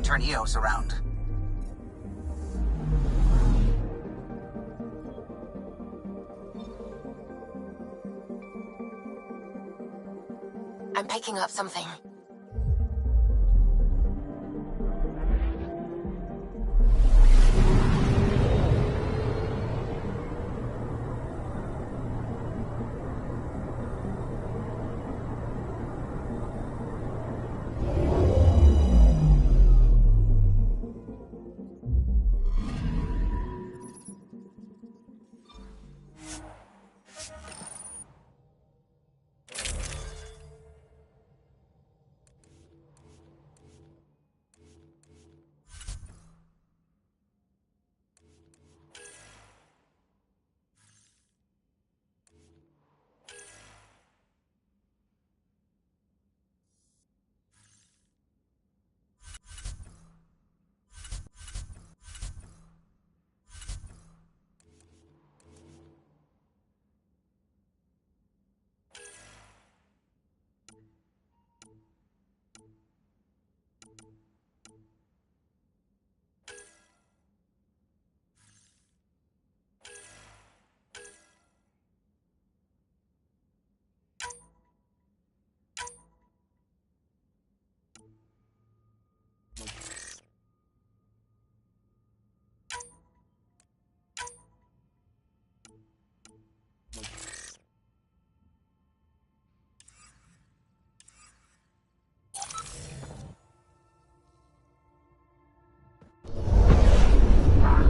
turn EOS around. I'm picking up something.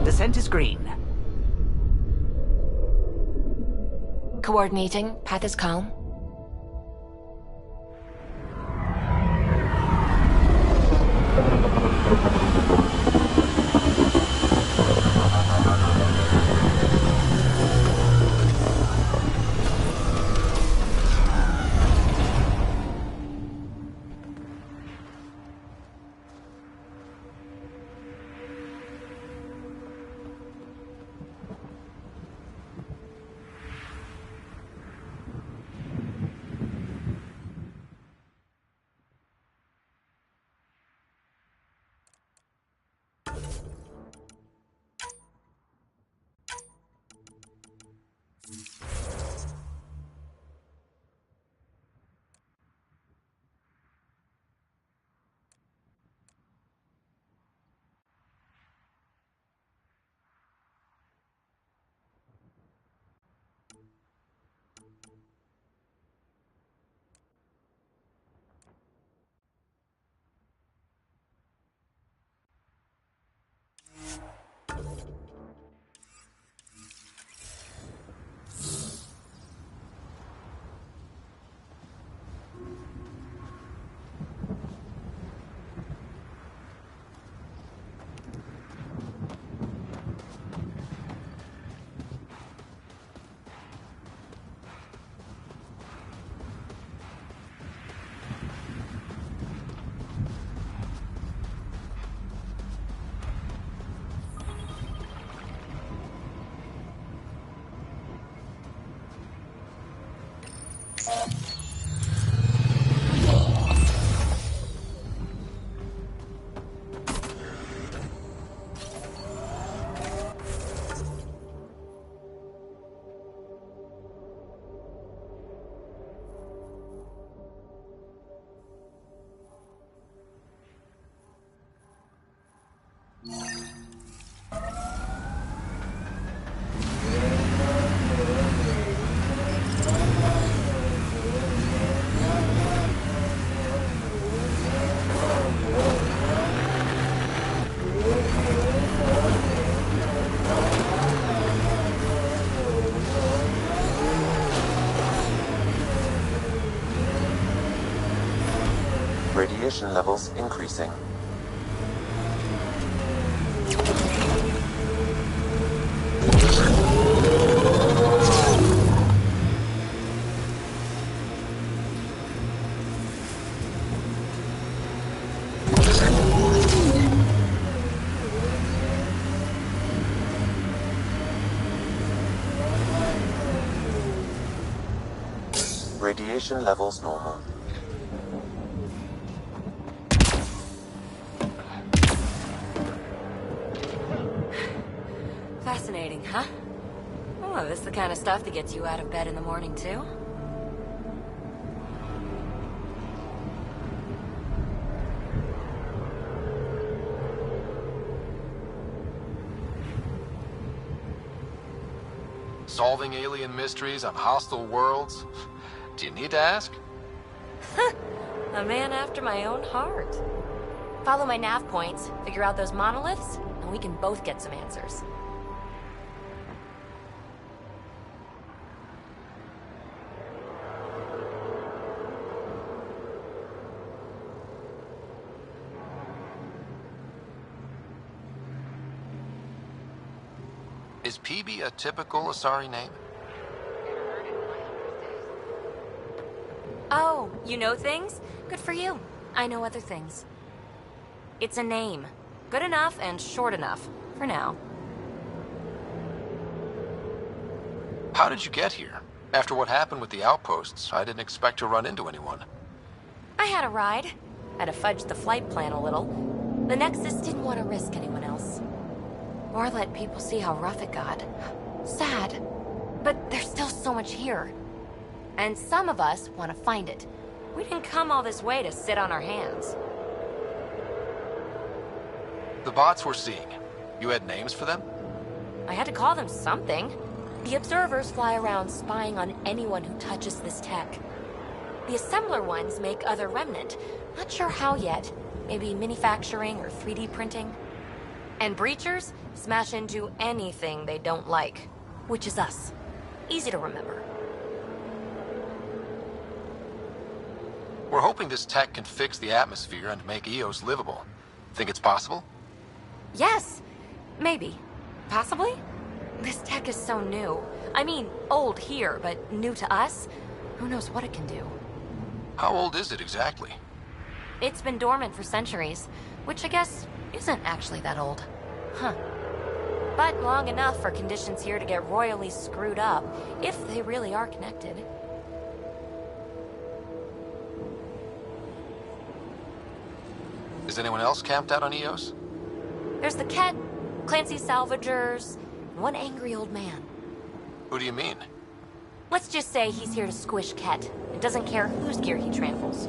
Descent is green. Coordinating. Path is calm. Radiation levels increasing. Radiation levels normal. Huh? Oh, this is the kind of stuff that gets you out of bed in the morning, too? Solving alien mysteries on hostile worlds? Do you need to ask? A man after my own heart. Follow my nav points, figure out those monoliths, and we can both get some answers. Is PB a typical Asari name? Oh, you know things? Good for you. I know other things. It's a name. Good enough and short enough. For now. How did you get here? After what happened with the outposts, I didn't expect to run into anyone. I had a ride. Had to fudge the flight plan a little. The Nexus didn't want to risk anyone else. Or let people see how rough it got. Sad. But there's still so much here. And some of us want to find it. We didn't come all this way to sit on our hands. The bots we're seeing, you had names for them? I had to call them something. The observers fly around spying on anyone who touches this tech. The assembler ones make other remnant. Not sure how yet. Maybe manufacturing or 3D printing. And breachers smash into anything they don't like, which is us. Easy to remember. We're hoping this tech can fix the atmosphere and make Eos livable. Think it's possible? Yes, maybe. Possibly? This tech is so new. I mean, old here, but new to us? Who knows what it can do? How old is it exactly? It's been dormant for centuries, which I guess isn't actually that old. Huh. But long enough for conditions here to get royally screwed up, if they really are connected. Is anyone else camped out on Eos? There's the Ket, Clancy's salvagers, and one angry old man. Who do you mean? Let's just say he's here to squish Ket, and doesn't care whose gear he tramples.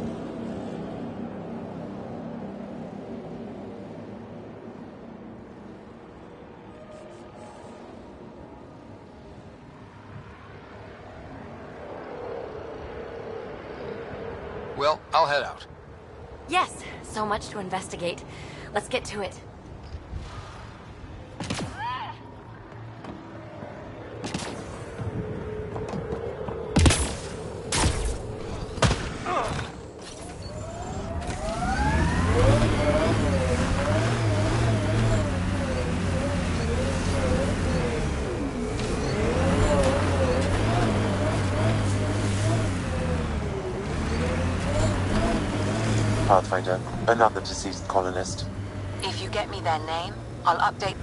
Well, I'll head out. Yes, so much to investigate. Let's get to it. Pathfinder, another deceased colonist. If you get me their name, I'll update.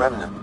remnant.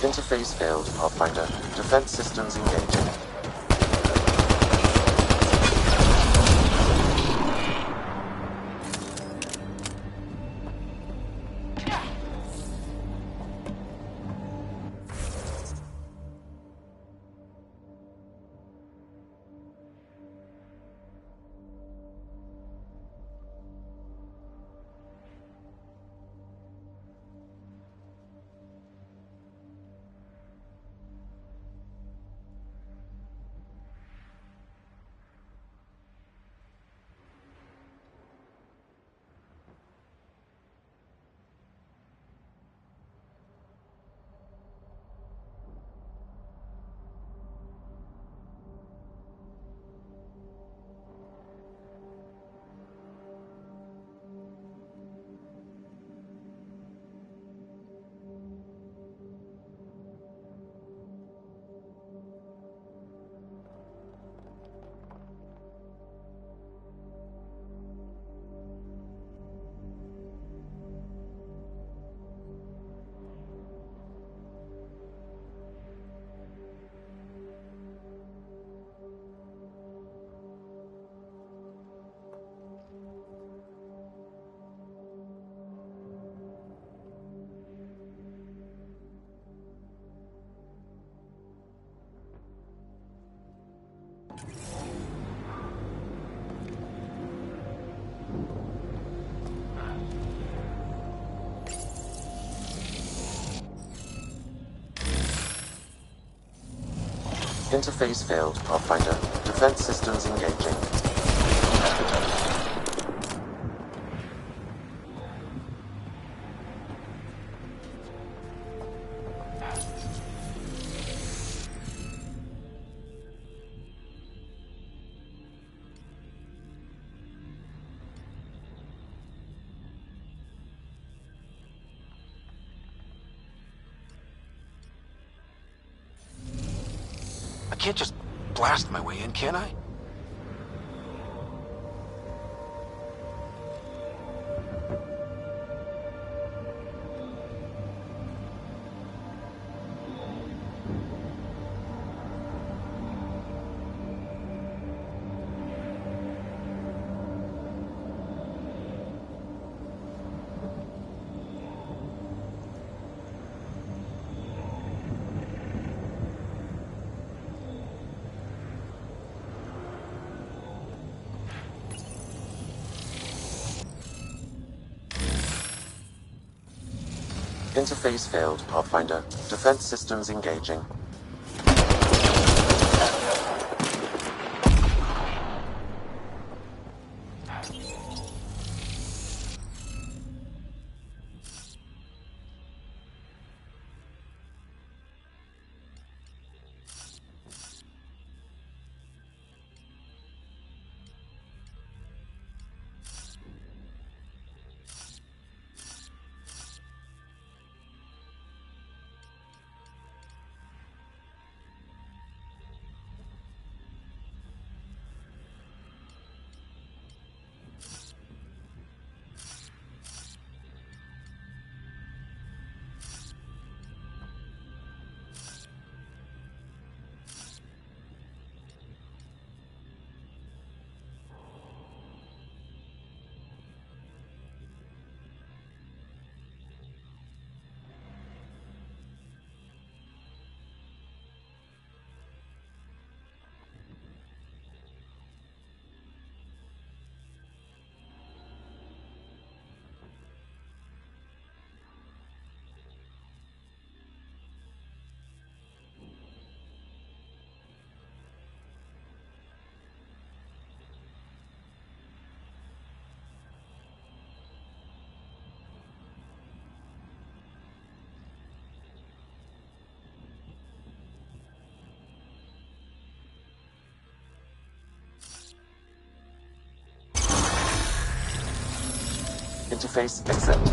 Interface failed, Pathfinder. Defense systems engaging. Interface failed, Pathfinder. Defense systems engaging. I can't just blast my way in, can I? Interface failed, Pathfinder. Defense systems engaging. Interface accepted.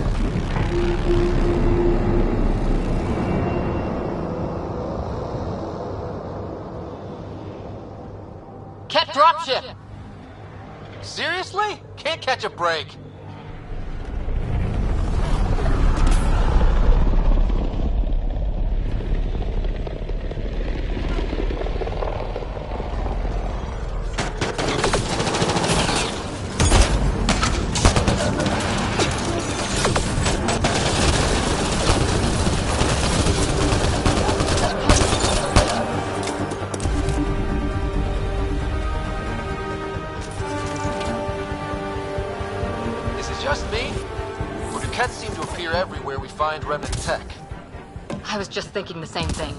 Cat dropship! Seriously? Can't catch a break. Just me? Or do cats seem to appear everywhere we find remnant tech? I was just thinking the same thing.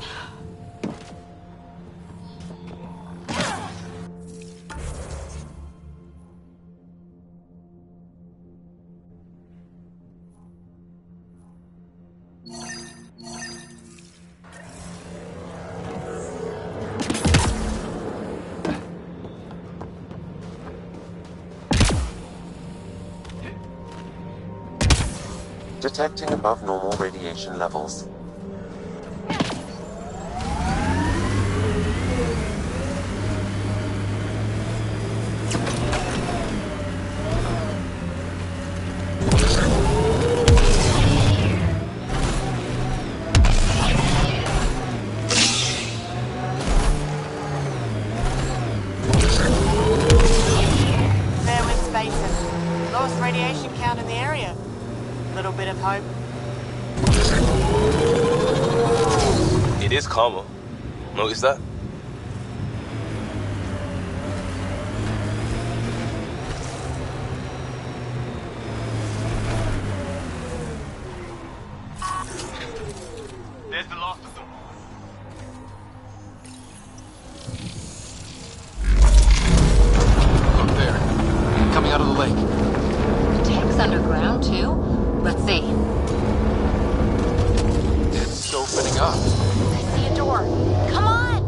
Detecting above normal radiation levels. Lowest radiation count in the area. Little bit of hope. It is calmer. Notice that? There's the last of them. Look there. Coming out of the lake. Tanks underground, too? Let's see. It's opening up. I see a door. Come on!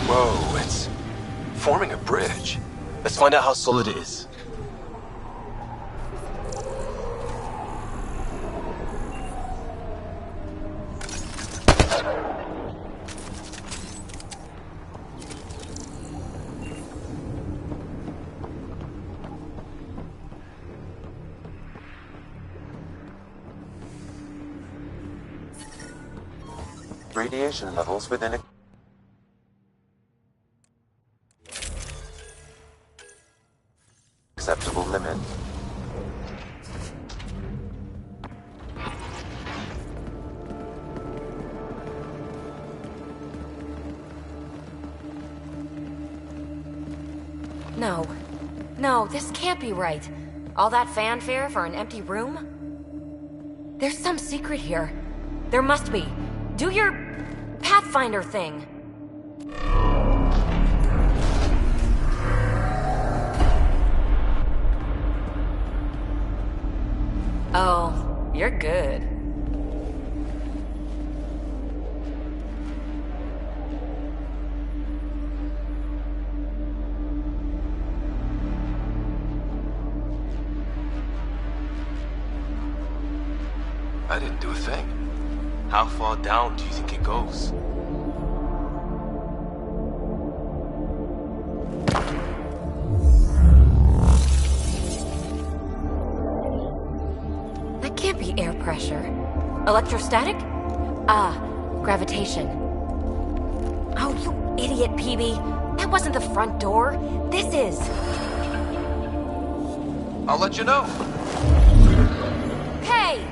Whoa, it's forming a bridge. Let's find out how solid it is. Radiation levels within a acceptable limit. No. No, this can't be right. All that fanfare for an empty room? There's some secret here. There must be. Do your Pathfinder thing. Oh, you're good. I didn't do a thing. How far down do you think it goes? That can't be air pressure. Electrostatic? Ah, gravitation. Oh, you idiot, PB. That wasn't the front door. This is. I'll let you know. Hey!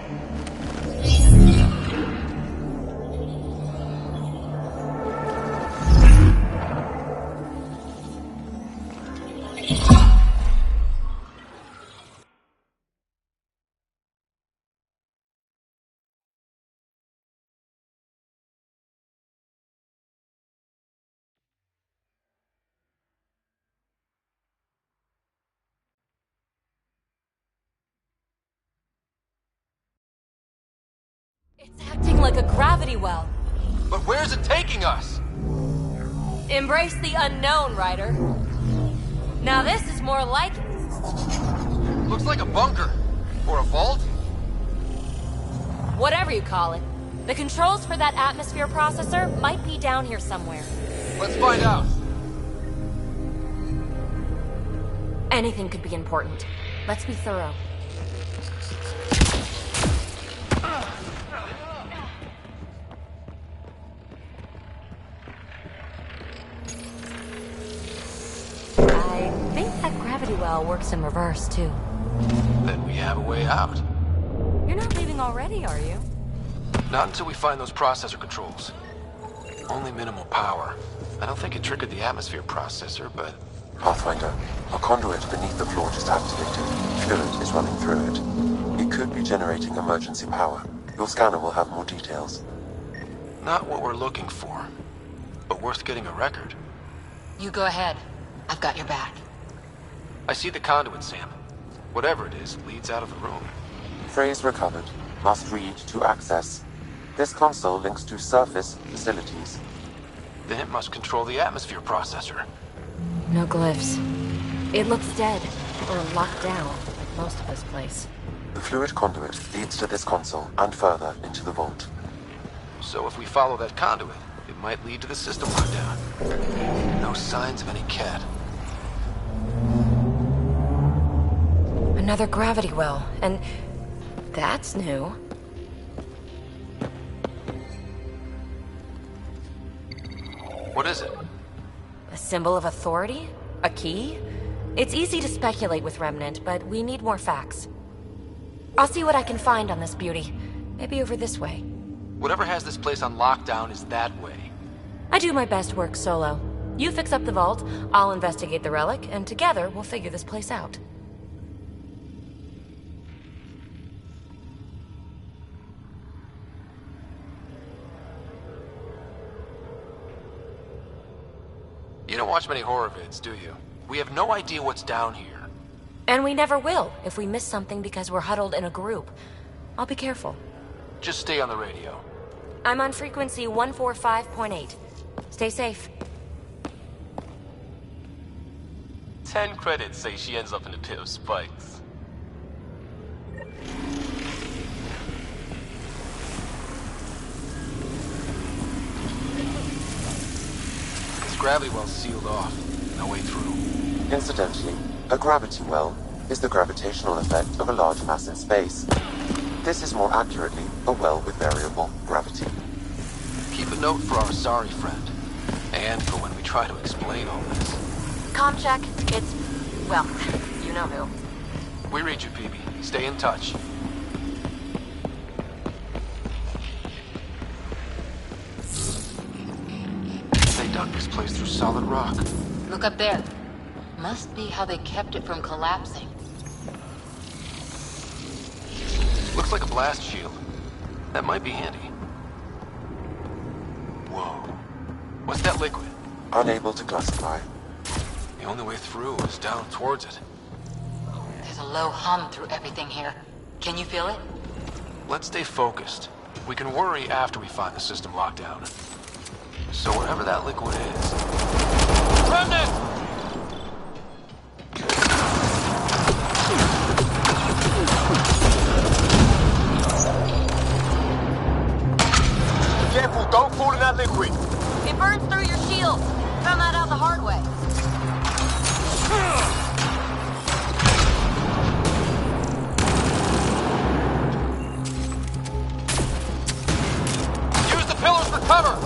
It's acting like a gravity well. But where's it taking us? Embrace the unknown, Ryder. Now this is more like it. Looks like a bunker. Or a vault. Whatever you call it. The controls for that atmosphere processor might be down here somewhere. Let's find out. Anything could be important. Let's be thorough. I think that gravity well works in reverse, too. Then we have a way out. You're not leaving already, are you? Not until we find those processor controls. Only minimal power. I don't think it triggered the atmosphere processor, but... Pathfinder, a conduit beneath the floor just activated. Fluid is running through it. It could be generating emergency power. Your scanner will have more details. Not what we're looking for. But worth getting a record. You go ahead. I've got your back. I see the conduit, Sam. Whatever it is, leads out of the room. Phrase recovered. Must read to access. This console links to surface facilities. Then it must control the atmosphere processor. No glyphs. It looks dead, or locked down, like most of this place. The fluid conduit leads to this console and further into the vault. So if we follow that conduit, it might lead to the system lockdown. No signs of any cat. Another gravity well, and that's new. What is it? A symbol of authority? A key? It's easy to speculate with Remnant, but we need more facts. I'll see what I can find on this beauty. Maybe over this way. Whatever has this place on lockdown is that way. I do my best work solo. You fix up the vault, I'll investigate the relic, and together we'll figure this place out. You don't watch many horror vids, do you? We have no idea what's down here. And we never will if we miss something because we're huddled in a group. I'll be careful. Just stay on the radio. I'm on frequency 145.8. Stay safe. 10 credits say she ends up in a pit of spikes. This gravity well's sealed off. No way through. Incidentally, a gravity well is the gravitational effect of a large mass in space. This is more accurately a well with variable gravity. Keep a note for our sorry friend. And for when we try to explain all this. Comm check. It's... well, you know who. We read you, PB. Stay in touch. They dug this place through solid rock. Look up there. Must be how they kept it from collapsing. Looks like a blast shield. That might be handy. Whoa. What's that liquid? Unable to classify. The only way through is down towards it. There's a low hum through everything here. Can you feel it? Let's stay focused. We can worry after we find the system lockdown. So whatever that liquid is... Remnant! Careful, don't fall in that liquid. It burns through your shields. Found that out the hard way. Use the pillars for cover!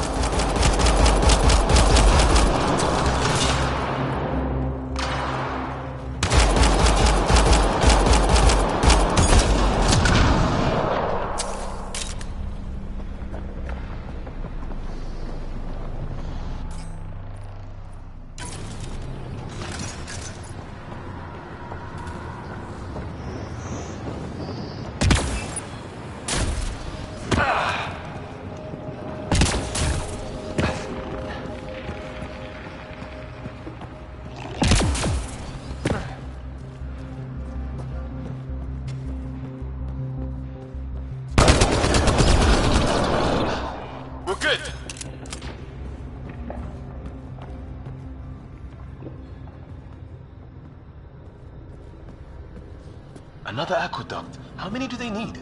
Another aqueduct. How many do they need?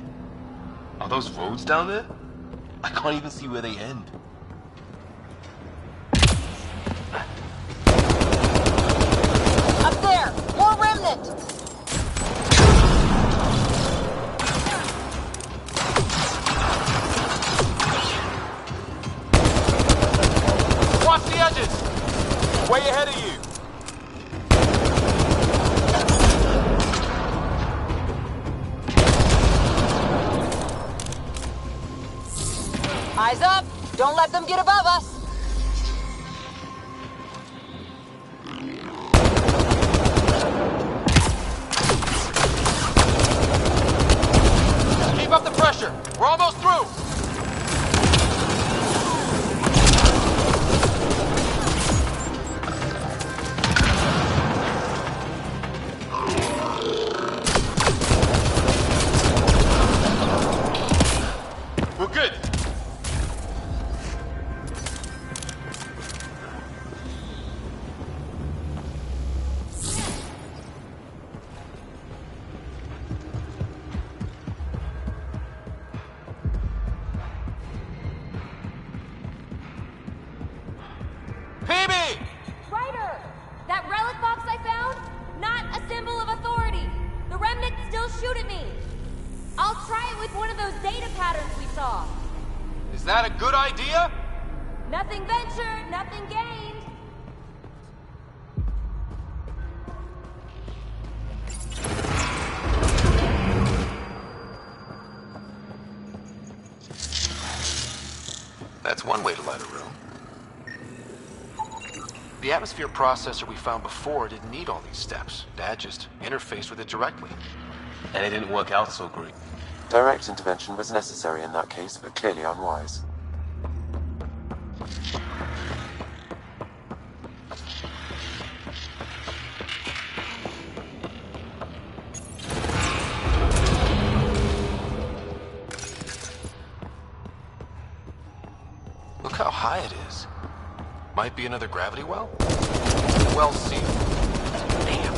Are those roads down there? I can't even see where they end. Up there! More remnant! Watch the edges! Way ahead of you! Eyes up! Don't let them get above us! Keep up the pressure! We're almost through! We're good! Ryder! That relic box I found? Not a symbol of authority. The remnants still shoot at me. I'll try it with one of those data patterns we saw. Is that a good idea? Nothing ventured, nothing gained. That's one way to light a room. The atmosphere processor we found before didn't need all these steps. Dad just interfaced with it directly. And it didn't work out so great. Direct intervention was necessary in that case, but clearly unwise. Look how high it is. Might be another gravity well? Well sealed. Damn.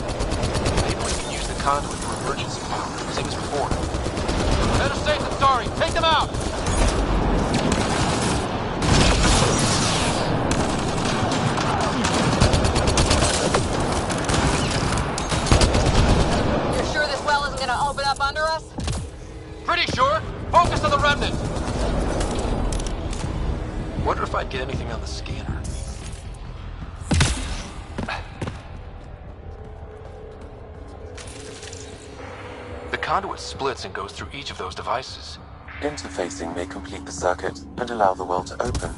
Maybe we can use the conduit for emergency power, same as before. Better safe than sorry. Take them out! You're sure this well isn't gonna open up under us? Pretty sure. Focus on the remnant. Wonder if I'd get anything on the scanner. The conduit splits and goes through each of those devices. Interfacing may complete the circuit and allow the well to open.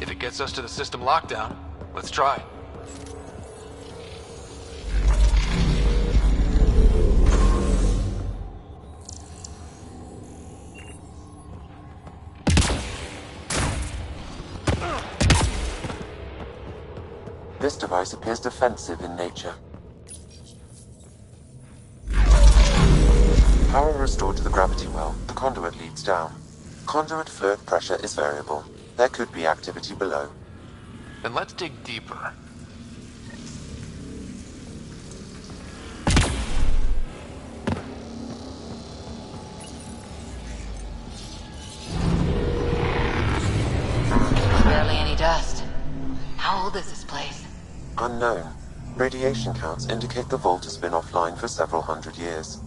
If it gets us to the system lockdown, let's try. device appears defensive in nature. Power restored to the gravity well. The conduit leads down. Conduit fluid pressure is variable. There could be activity below. Then let's dig deeper. Barely any dust. How old is this place? Unknown. Radiation counts indicate the vault has been offline for several hundred years.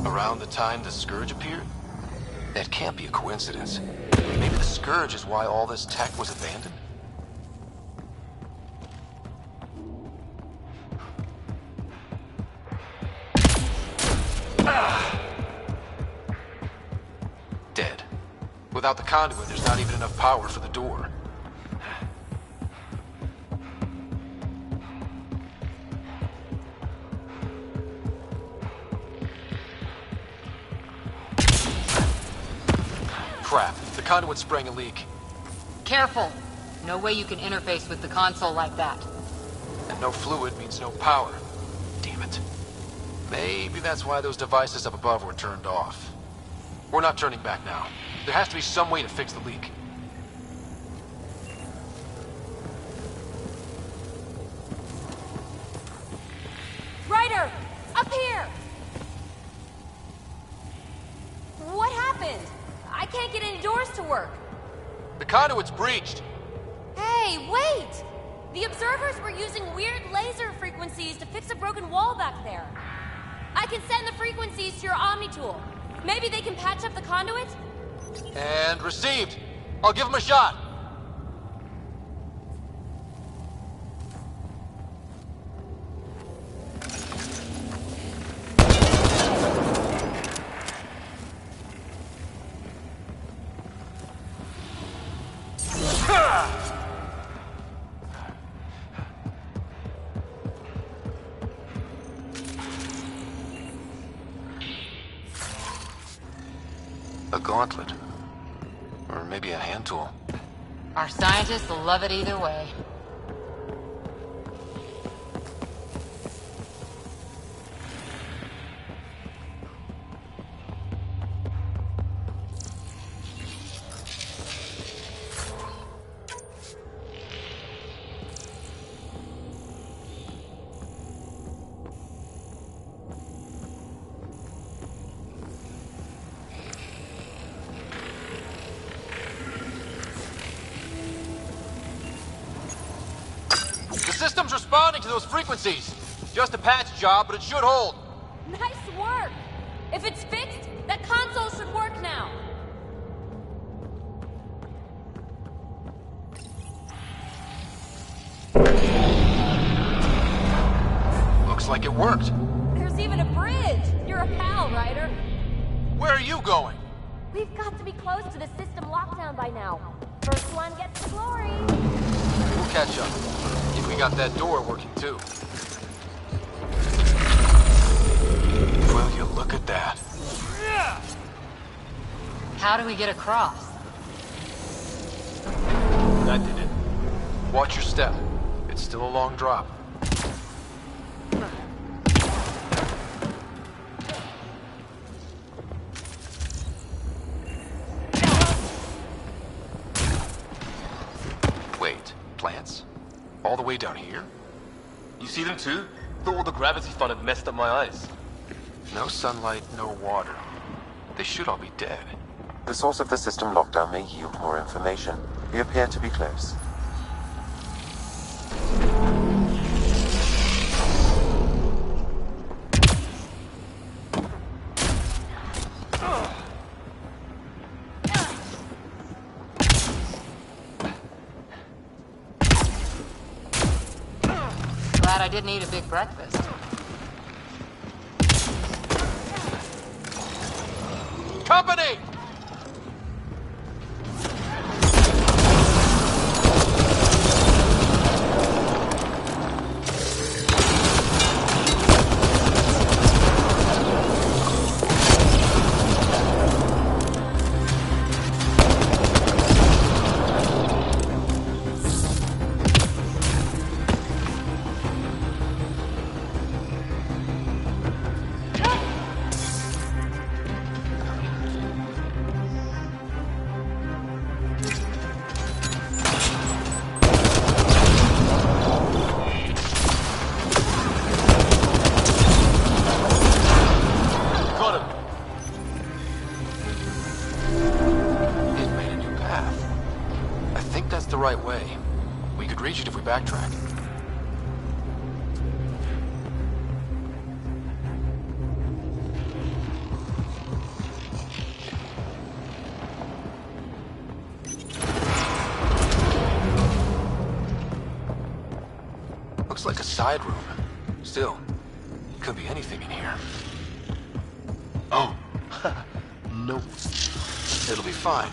Around the time the Scourge appeared? That can't be a coincidence. Maybe the Scourge is why all this tech was abandoned? Dead. Without the conduit, there's not even enough power for the door. Crap, the conduit's spraying a leak. Careful. No way you can interface with the console like that. And no fluid means no power. Damn it. Maybe that's why those devices up above were turned off. We're not turning back now. There has to be some way to fix the leak. Ryder! Up here! What happened? I can't get any doors to work. The conduit's breached. Hey, wait! The observers were using weird laser frequencies to fix a broken wall back there. I can send the frequencies to your Omni tool. Maybe they can patch up the conduit? And received. I'll give him a shot. A gauntlet. Or maybe a hand tool. Our scientists will love it either way. The system's responding to those frequencies. Just a patch job, but it should hold. Nice work! If it's fixed, that console should work now. Looks like it worked. There's even a bridge. You're a pal, Ryder. Where are you going? We've got to be close to the system lockdown by now. First one gets the glory. We'll catch up. If we got that door working too. Will you look at that? How do we get across? That did it. Watch your step. It's still a long drop. Wait, plants? All the way down here? You see them too? Thought all the gravity fun had messed up my eyes. No sunlight, no water. They should all be dead. The source of the system lockdown may yield more information. We appear to be close. Glad I didn't eat a big breakfast. Company! backtrack. Looks like a side room. Still, could be anything in here. Oh, nope. It'll be fine.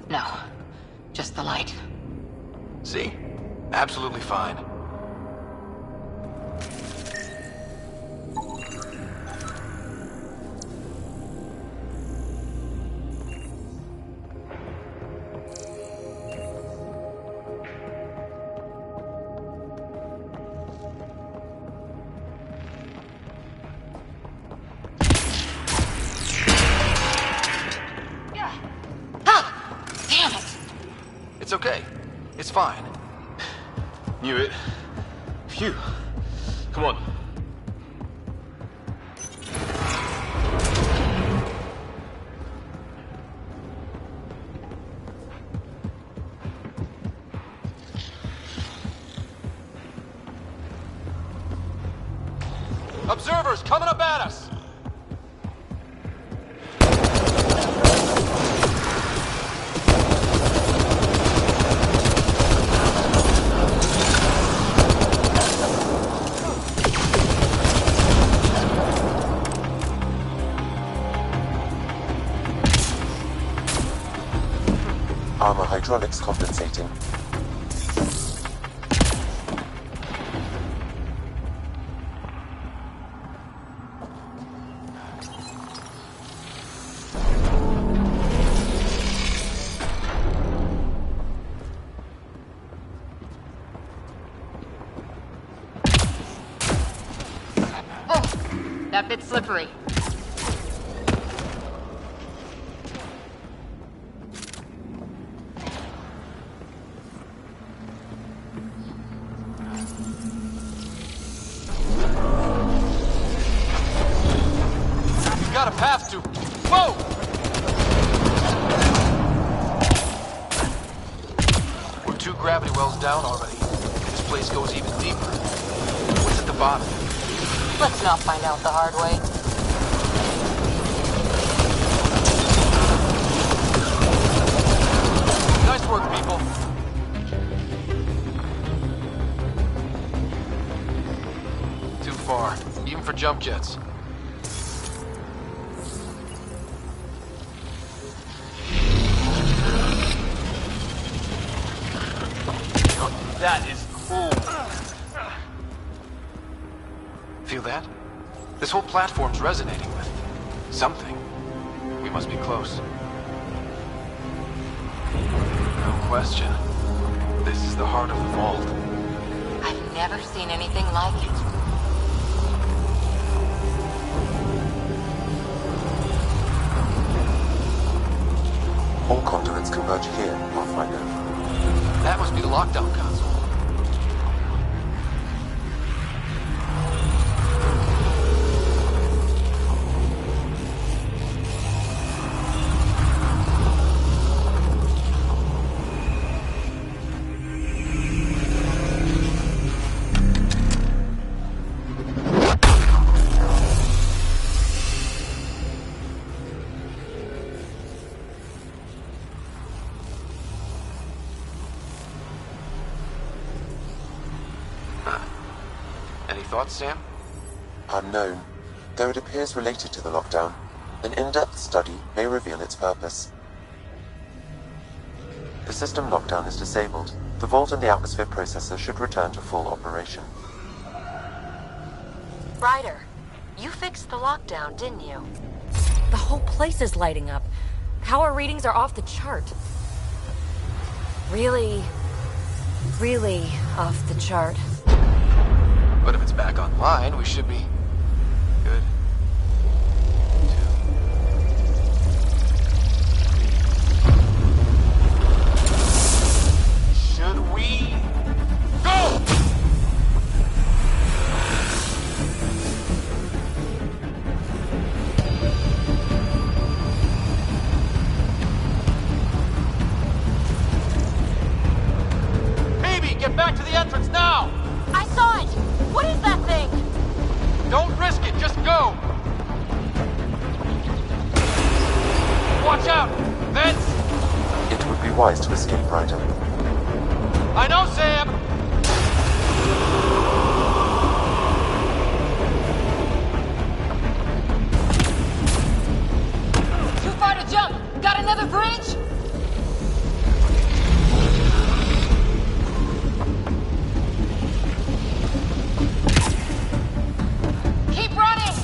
No, just the light. See? Absolutely fine. Damn it! It's okay. It's fine. Knew it. Phew. Come on. Observers coming up at us! Armor hydraulics compensating. Oh, that bit's slippery. We've got a path to... Whoa! We're 2 gravity wells down already. This place goes even deeper. What's at the bottom? Let's not find out the hard way. Nice work, people. Too far, even for jump jets. That is cool. Feel that? This whole platform's resonating with something. We must be close. No question. This is the heart of the vault. I've never seen anything like it. All conduits converge here, Pathfinder. That must be the lockdown console. Any thoughts, Sam? Unknown. Though it appears related to the lockdown, an in-depth study may reveal its purpose. The system lockdown is disabled. The vault and the atmosphere processor should return to full operation. Ryder, you fixed the lockdown, didn't you? The whole place is lighting up. Power readings are off the chart. Really off the chart. But if it's back online, we should be good. 2. Should we go? Get back to the entrance now! I saw it! What is that thing? Don't risk it, just go! Watch out! Vents! It would be wise to escape, Ryder. I know, Sam! Too far to jump! Got another bridge? Keep running!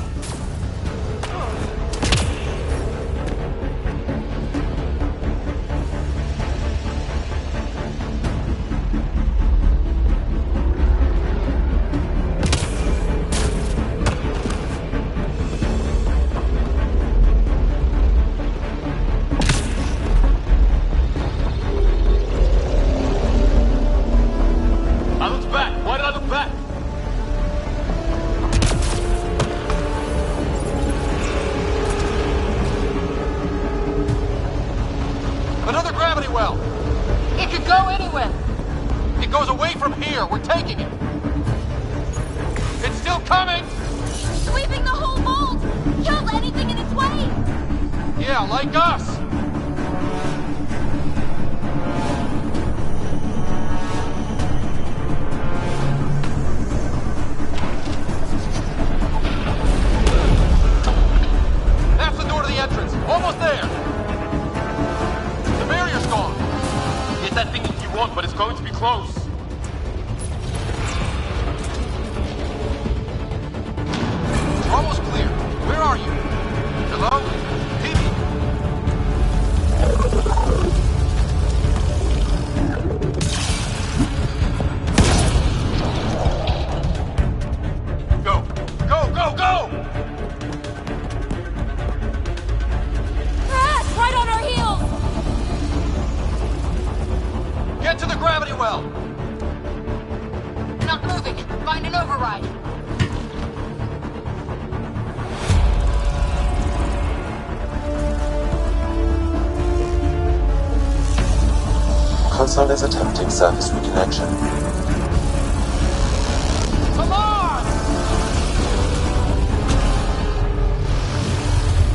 I looked back. Why did I look back? Another gravity well! It could go anywhere! It goes away from here. We're taking it. It's still coming! Sweeping the whole vault! Kills anything in its way! Yeah, like us! That's the door to the entrance. Almost there. The barrier's gone. Get that thing if you want, but it's going to be close. We're almost clear. Where are you? Hello? People? Go! Go, go, go! Ah, it's right on our heels! Get to the gravity well! Not moving. Find an override. Console is attempting surface reconnection. Come on!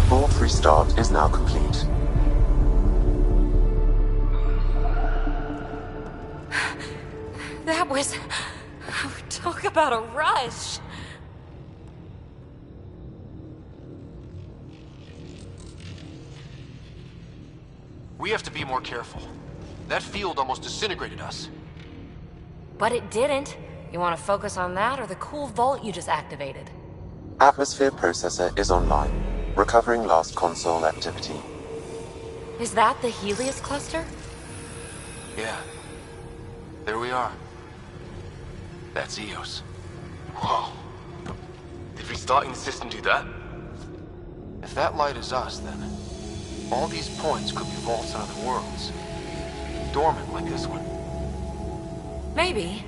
Vault restart is now complete. That was... Talk about a rush! We have to be more careful. That field almost disintegrated us. But it didn't. You want to focus on that or the cool vault you just activated? Atmosphere processor is online. Recovering last console activity. Is that the Helios cluster? Yeah. There we are. That's Eos. Whoa. Did restarting the system do that? If that light is us, then all these points could be vaults in other worlds. Dormant like this one. Maybe.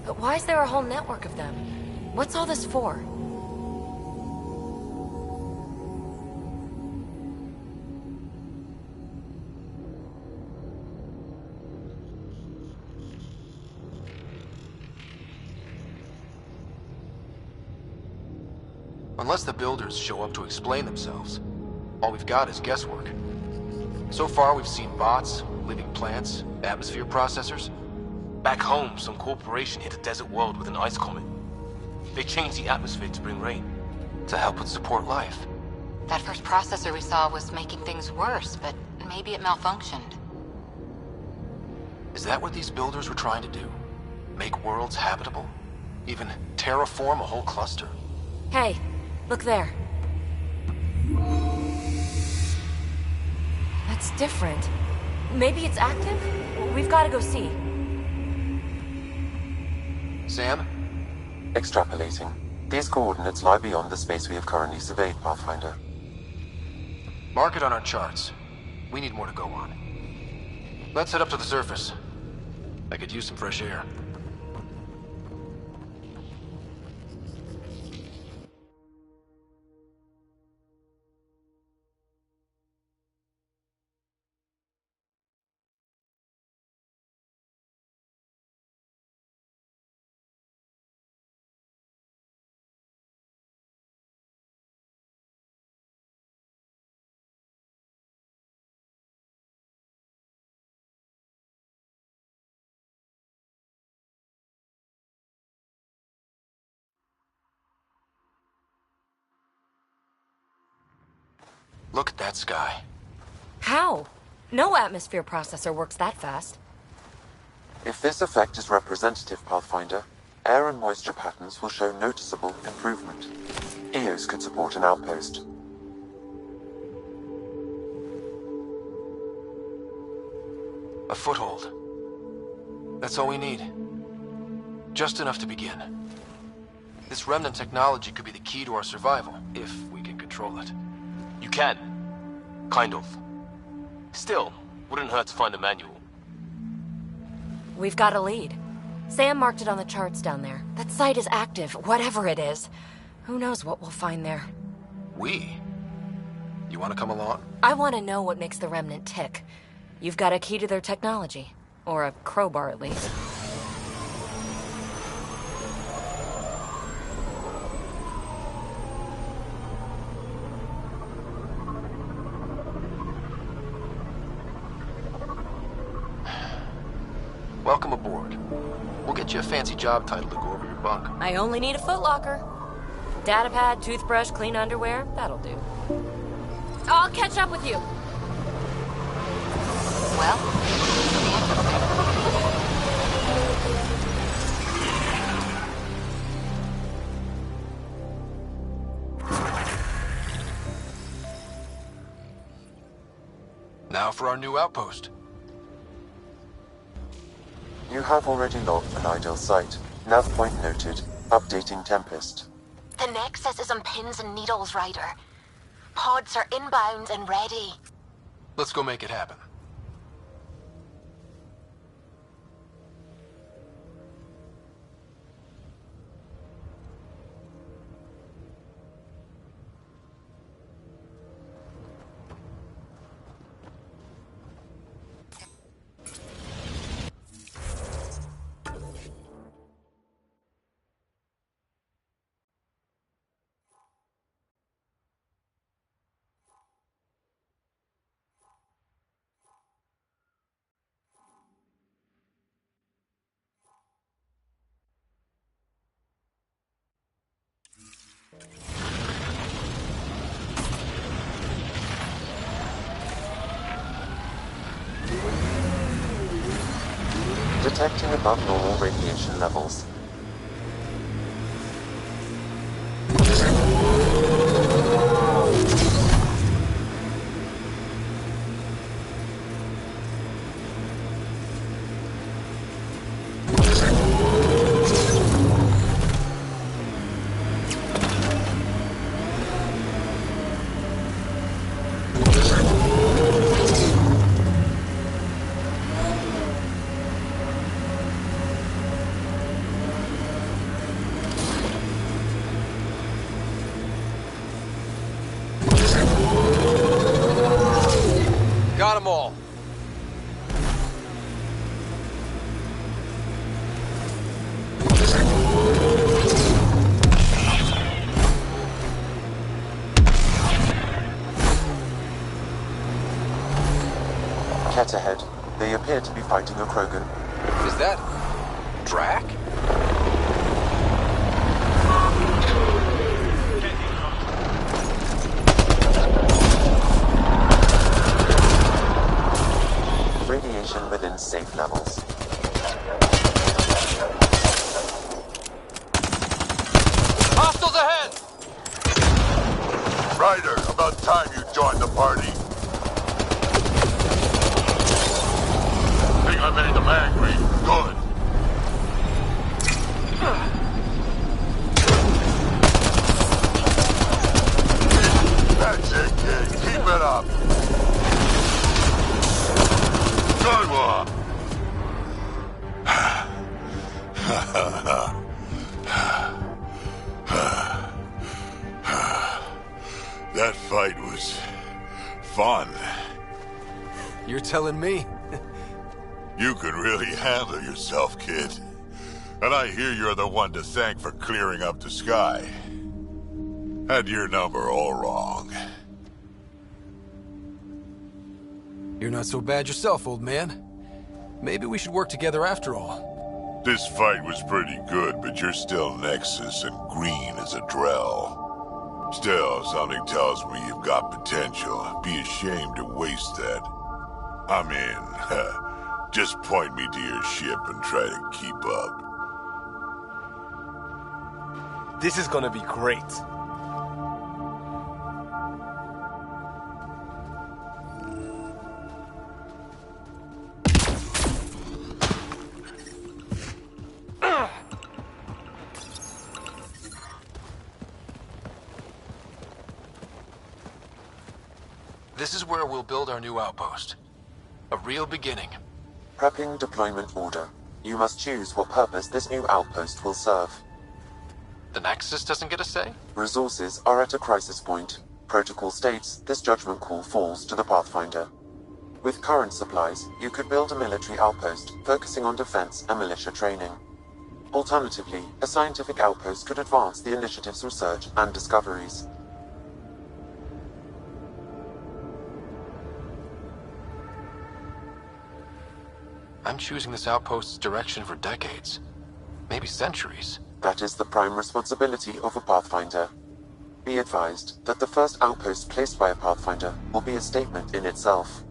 But why is there a whole network of them? What's all this for? Unless the builders show up to explain themselves, all we've got is guesswork. So far, we've seen bots, living plants, atmosphere processors. Back home, some corporation hit a desert world with an ice comet. They changed the atmosphere to bring rain. To help with support life. That first processor we saw was making things worse, but maybe it malfunctioned. Is that what these builders were trying to do? Make worlds habitable? Even terraform a whole cluster? Hey, look there. That's different. Maybe it's active? We've got to go see. Sam? Extrapolating. These coordinates lie beyond the space we have currently surveyed, Pathfinder. Mark it on our charts. We need more to go on. Let's head up to the surface. I could use some fresh air. Look at that sky. How? No atmosphere processor works that fast. If this effect is representative, Pathfinder, air and moisture patterns will show noticeable improvement. EOS could support an outpost. A foothold. That's all we need. Just enough to begin. This remnant technology could be the key to our survival, if we can control it. You can. Kind of. Still, wouldn't hurt to find a manual. We've got a lead. Sam marked it on the charts down there. That site is active, whatever it is. Who knows what we'll find there. We? You want to come along? I want to know what makes the remnant tick. You've got a key to their technology. Or a crowbar, at least. Welcome aboard. We'll get you a fancy job title to go over your bunk. I only need a footlocker. Datapad, toothbrush, clean underwear, that'll do. I'll catch up with you. Well, Now for our new outpost. You have already logged an ideal site. Nav point noted. Updating Tempest. The Nexus is on pins and needles, Ryder. Pods are inbound and ready. Let's go make it happen. Detecting above normal radiation levels. Got them all. Cat ahead. They appear to be fighting a Krogan. Is that... Drac? Radiation within safe levels. Hostiles ahead! Ryder, about time you joined the party. Think I made them angry. Good. That's it, kid. Keep it up. Good one. That fight was fun. You're telling me? You could really handle yourself, kid. And I hear you're the one to thank for clearing up the sky. Had your number all wrong. You're not so bad yourself, old man. Maybe we should work together after all. This fight was pretty good, but you're still Nexus and green as a Drell. Still, something tells me you've got potential. Be ashamed to waste that. I mean, just point me to your ship and try to keep up. This is gonna be great. This is where we'll build our new outpost. A real beginning. Prepping deployment order. You must choose what purpose this new outpost will serve. The Nexus doesn't get a say? Resources are at a crisis point. Protocol states this judgment call falls to the Pathfinder. With current supplies, you could build a military outpost focusing on defense and militia training. Alternatively, a scientific outpost could advance the initiative's research and discoveries. I'm choosing this outpost's direction for decades. Maybe centuries. That is the prime responsibility of a Pathfinder. Be advised that the first outpost placed by a Pathfinder will be a statement in itself.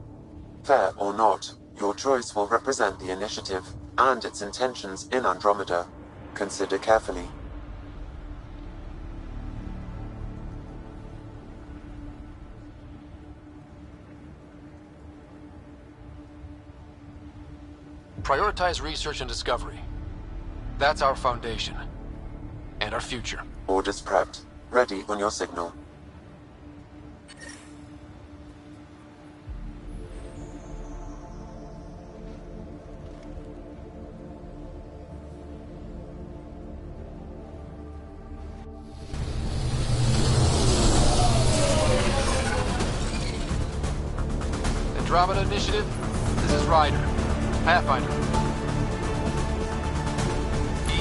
Fair or not, your choice will represent the initiative and its intentions in Andromeda. Consider carefully. Prioritize research and discovery. That's our foundation. And our future. Orders prepped. Ready on your signal. Andromeda Initiative, this is Ryder. Pathfinder.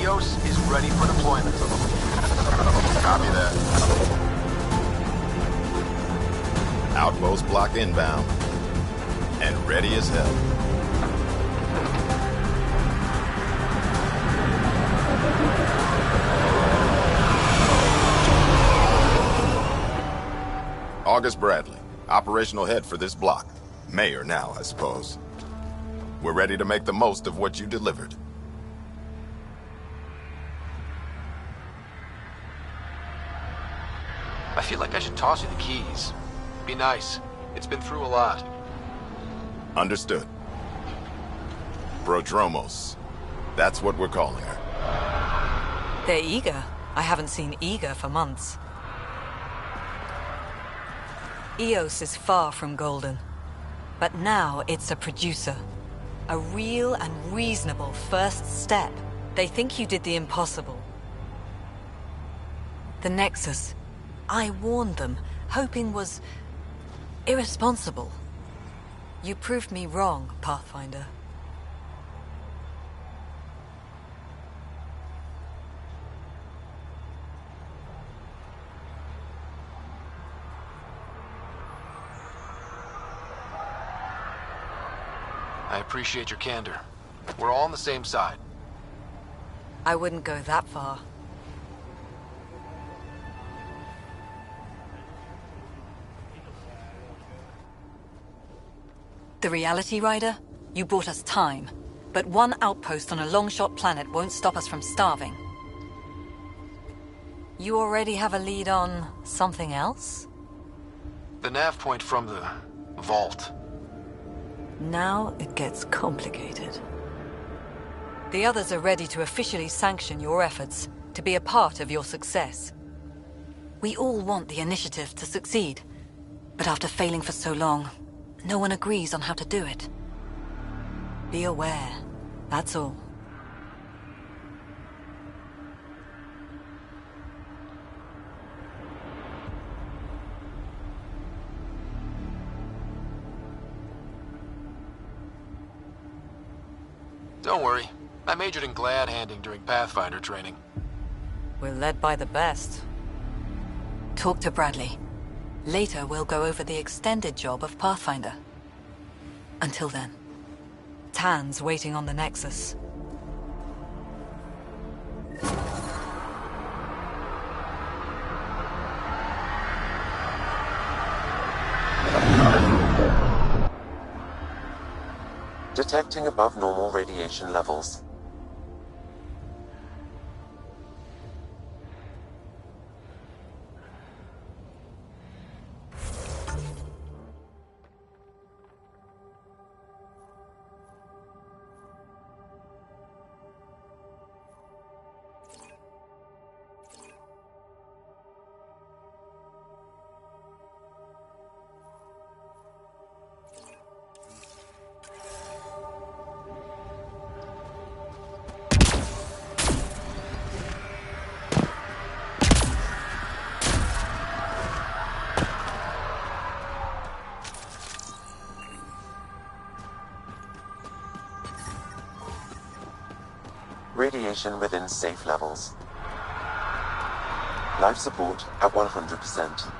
EOS is ready for deployment. Copy that. Outpost block inbound. And ready as hell. August Bradley, operational head for this block. Mayor now, I suppose. We're ready to make the most of what you delivered. I feel like I should toss you the keys. Be nice. It's been through a lot. Understood. Prodromos. That's what we're calling her. They're eager. I haven't seen eager for months. EOS is far from golden. But now it's a producer. A real and reasonable first step. They think you did the impossible. The Nexus. I warned them, hoping was irresponsible. You proved me wrong, Pathfinder. I appreciate your candor. We're all on the same side. I wouldn't go that far. The reality, Ryder? You bought us time. But one outpost on a long-shot planet won't stop us from starving. You already have a lead on something else? The nav point from the vault. Now it gets complicated. The others are ready to officially sanction your efforts, to be a part of your success. We all want the initiative to succeed, but after failing for so long, no one agrees on how to do it. Be aware, that's all. Don't worry. I majored in glad handing during Pathfinder training. We're led by the best. Talk to Bradley. Later, we'll go over the extended job of Pathfinder. Until then, Tan's waiting on the Nexus. detecting above normal radiation levels. Radiation within safe levels. Life support at 100%.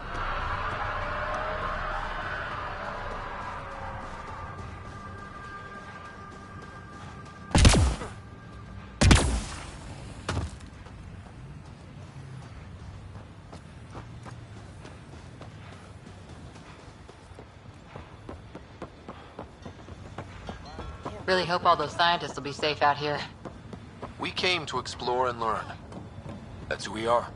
Really hope all those scientists will be safe out here. We came to explore and learn. That's who we are.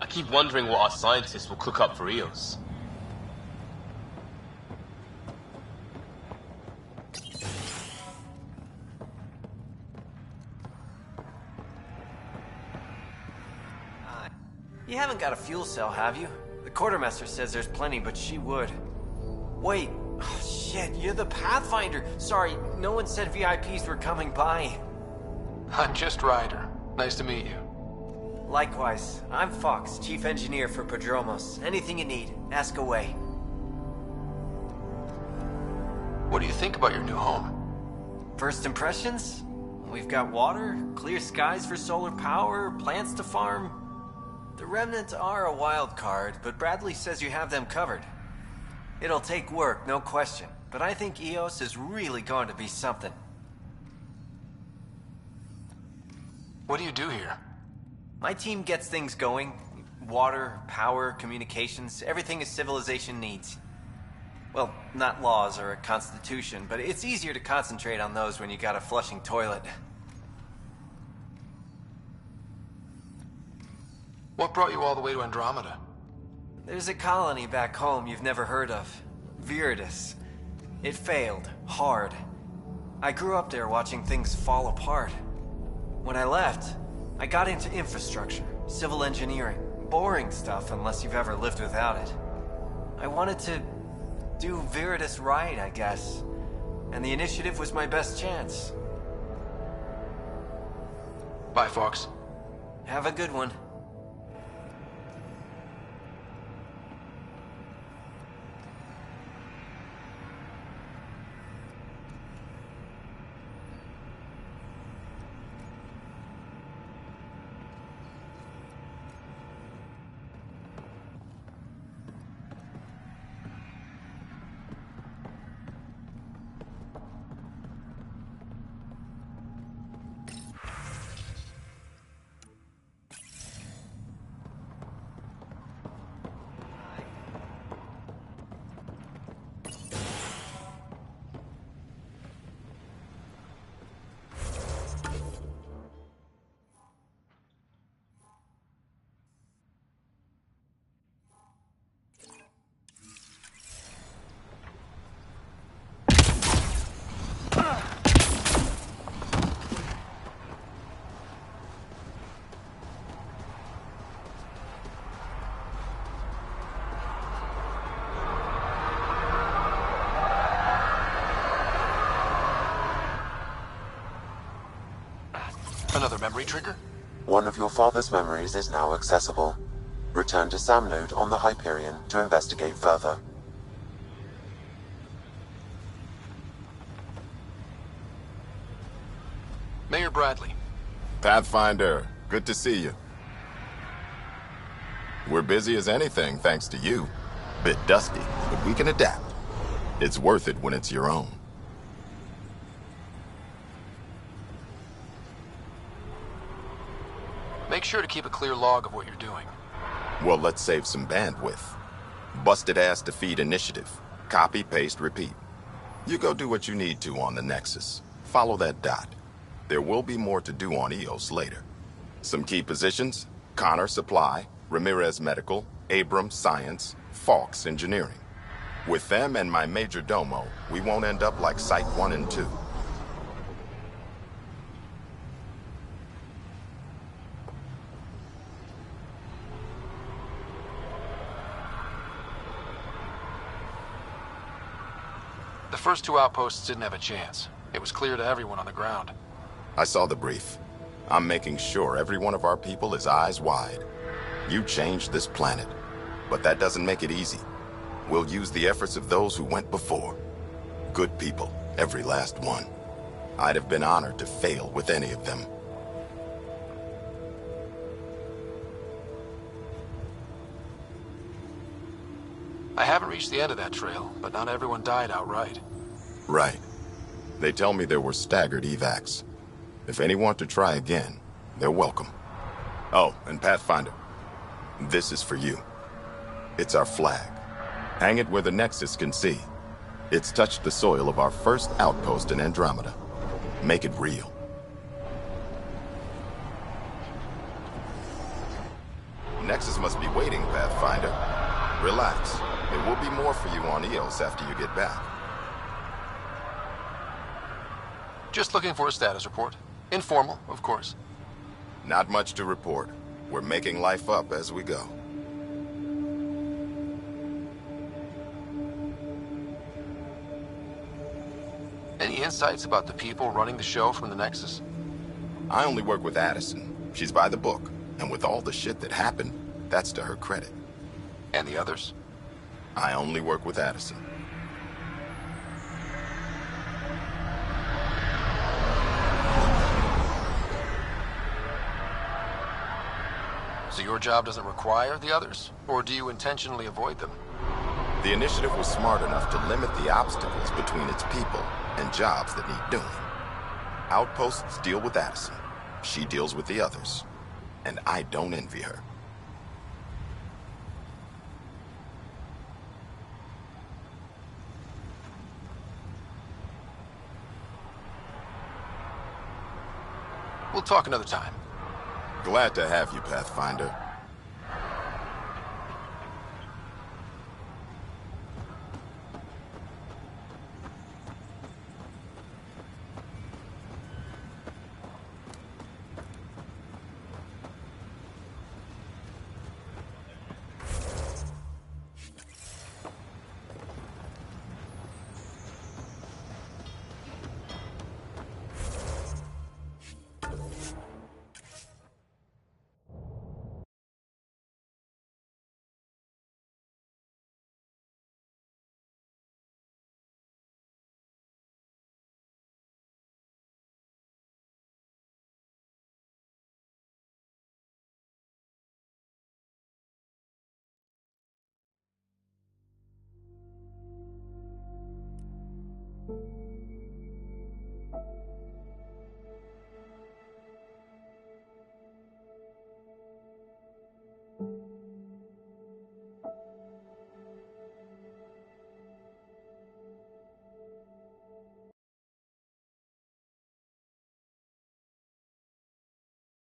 I keep wondering what our scientists will cook up for Eos. You haven't got a fuel cell, have you? The quartermaster says there's plenty, but she would. Wait. Oh, shit, you're the Pathfinder. Sorry, no one said VIPs were coming by. I'm just Ryder. Nice to meet you. Likewise. I'm Fox, Chief Engineer for Prodromos. Anything you need, ask away. What do you think about your new home? First impressions? We've got water, clear skies for solar power, plants to farm. The Remnants are a wild card, but Bradley says you have them covered. It'll take work, no question, but I think Eos is really going to be something. What do you do here? My team gets things going. Water, power, communications, everything a civilization needs. Well, not laws or a constitution, but it's easier to concentrate on those when you got a flushing toilet. What brought you all the way to Andromeda? There's a colony back home you've never heard of. Viridis. It failed. Hard. I grew up there watching things fall apart. When I left, I got into infrastructure, civil engineering. Boring stuff unless you've ever lived without it. I wanted to do Viridis right, I guess. And the initiative was my best chance. Bye, Fox. Have a good one. Another memory trigger? One of your father's memories is now accessible. Return to Sam node on the Hyperion to investigate further. Mayor Bradley. Pathfinder, good to see you. We're busy as anything, thanks to you. Bit dusty, but we can adapt. It's worth it when it's your own. Make sure to keep a clear log of what you're doing. Well, let's save some bandwidth. Busted ass to feed initiative. Copy, paste, repeat. You go do what you need to on the Nexus. Follow that dot. There will be more to do on EOS later. Some key positions: Connor Supply, Ramirez Medical, Abrams Science, Fawkes Engineering. With them and my major domo, we won't end up like Site 1 and 2. The first two outposts didn't have a chance. It was clear to everyone on the ground. I saw the brief. I'm making sure every one of our people is eyes wide. You changed this planet, but that doesn't make it easy. We'll use the efforts of those who went before. Good people, every last one. I'd have been honored to fail with any of them. I haven't reached the end of that trail, but not everyone died outright. Right. They tell me there were staggered evacs. If any want to try again, they're welcome. Oh, and Pathfinder, this is for you. It's our flag. Hang it where the Nexus can see. It's touched the soil of our first outpost in Andromeda. Make it real. Nexus must be waiting, Pathfinder. Relax. There will be more for you on EOS after you get back. Just looking for a status report. Informal, of course. Not much to report. We're making life up as we go. Any insights about the people running the show from the Nexus? I only work with Addison. She's by the book. And with all the shit that happened, that's to her credit. And the others? I only work with Addison. So your job doesn't require the others? Or do you intentionally avoid them? The initiative was smart enough to limit the obstacles between its people and jobs that need doing. Outposts deal with Addison. She deals with the others. And I don't envy her. We'll talk another time. Glad to have you, Pathfinder.